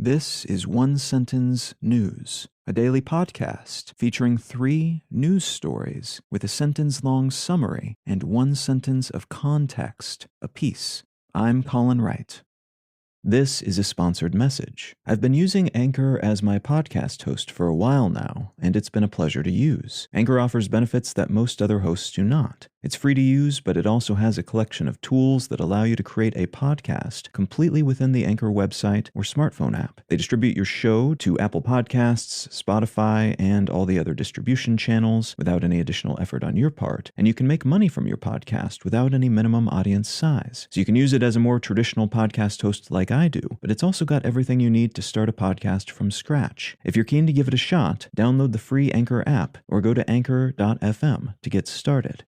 This is One Sentence News, a daily podcast featuring 3 news stories with a sentence-long summary and 1 sentence of context apiece. I'm Colin Wright. This is a sponsored message. I've been using Anchor as my podcast host for a while now, and it's been a pleasure to use. Anchor offers benefits that most other hosts do not. It's free to use, but it also has a collection of tools that allow you to create a podcast completely within the Anchor website or smartphone app. They distribute your show to Apple Podcasts, Spotify, and all the other distribution channels without any additional effort on your part, and you can make money from your podcast without any minimum audience size. So you can use it as a more traditional podcast host like I do, but it's also got everything you need to start a podcast from scratch. If you're keen to give it a shot, download the free Anchor app or go to anchor.fm to get started.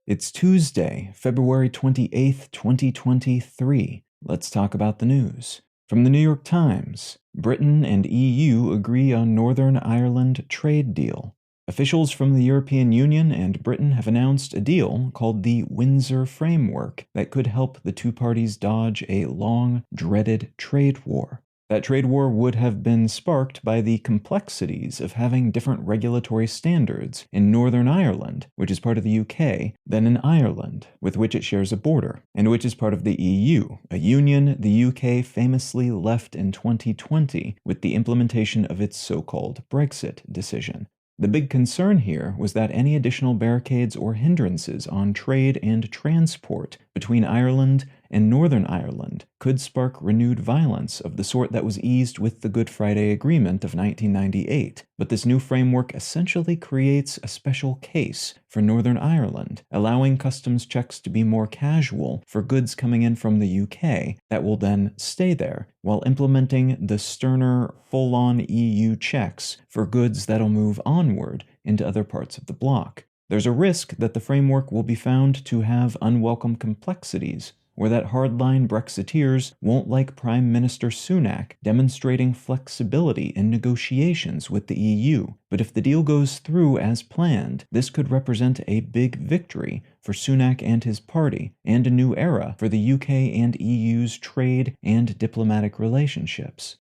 It's Tuesday, February 28th, 2023. Let's talk about the news. From the New York Times, Britain and EU agree on Northern Ireland trade deal. Officials from the European Union and Britain have announced a deal called the Windsor Framework that could help the two parties dodge a long-dreaded trade war. That trade war would have been sparked by the complexities of having different regulatory standards in Northern Ireland, which is part of the UK, than in Ireland, with which it shares a border, and which is part of the EU, a union the UK famously left in 2020 with the implementation of its so-called Brexit decision. The big concern here was that any additional barricades or hindrances on trade and transport between Ireland and Northern Ireland could spark renewed violence of the sort that was eased with the Good Friday Agreement of 1998. But this new framework essentially creates a special case for Northern Ireland, allowing customs checks to be more casual for goods coming in from the UK that will then stay there, while implementing the sterner, full-on EU checks for goods that'll move onward into other parts of the bloc. There's a risk that the framework will be found to have unwelcome complexities, or that hardline Brexiteers won't like Prime Minister Sunak demonstrating flexibility in negotiations with the EU. But if the deal goes through as planned, this could represent a big victory for Sunak and his party, and a new era for the UK and EU's trade and diplomatic relationships.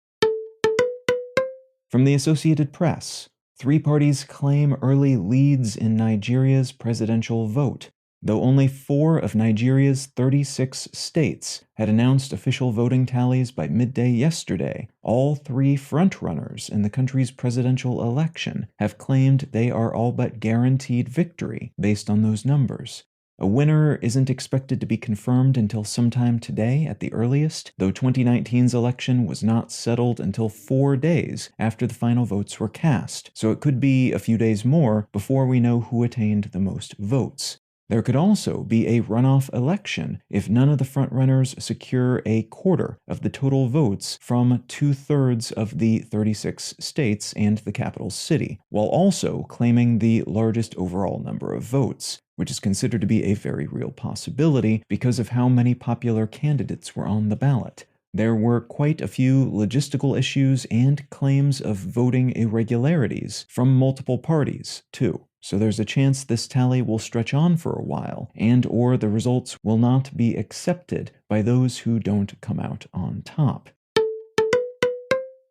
From the Associated Press, 3 parties claim early leads in Nigeria's presidential vote. Though only 4 of Nigeria's 36 states had announced official voting tallies by midday yesterday, all 3 frontrunners in the country's presidential election have claimed they are all but guaranteed victory based on those numbers. A winner isn't expected to be confirmed until sometime today at the earliest, though 2019's election was not settled until 4 days after the final votes were cast, so it could be a few days more before we know who attained the most votes. There could also be a runoff election if none of the frontrunners secure a quarter of the total votes from 2/3 of the 36 states and the capital city, while also claiming the largest overall number of votes, which is considered to be a very real possibility because of how many popular candidates were on the ballot. There were quite a few logistical issues and claims of voting irregularities from multiple parties, too. So there's a chance this tally will stretch on for a while, and/or the results will not be accepted by those who don't come out on top.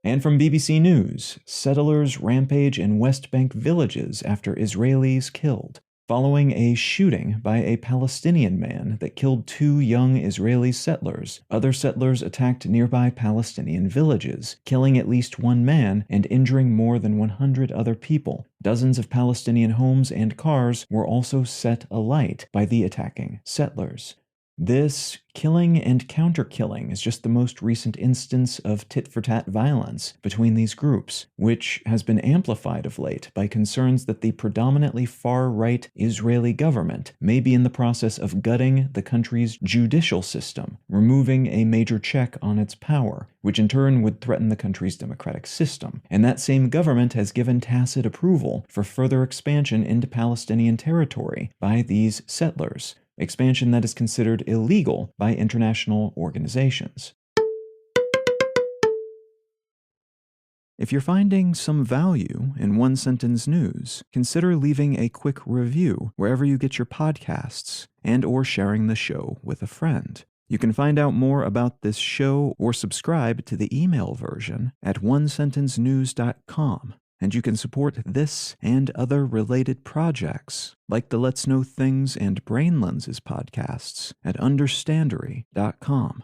And from BBC News, settlers rampage in West Bank villages after Israelis killed. Following a shooting by a Palestinian man that killed 2 young Israeli settlers, other settlers attacked nearby Palestinian villages, killing at least 1 man and injuring more than 100 other people. Dozens of Palestinian homes and cars were also set alight by the attacking settlers. This killing and counter-killing is just the most recent instance of tit-for-tat violence between these groups, which has been amplified of late by concerns that the predominantly far-right Israeli government may be in the process of gutting the country's judicial system, removing a major check on its power, which in turn would threaten the country's democratic system. And that same government has given tacit approval for further expansion into Palestinian territory by these settlers, expansion that is considered illegal by international organizations. If you're finding some value in One Sentence News, consider leaving a quick review wherever you get your podcasts and/or sharing the show with a friend. You can find out more about this show or subscribe to the email version at onesentencenews.com. And you can support this and other related projects, like the Let's Know Things and Brain Lenses podcasts, at understandery.com.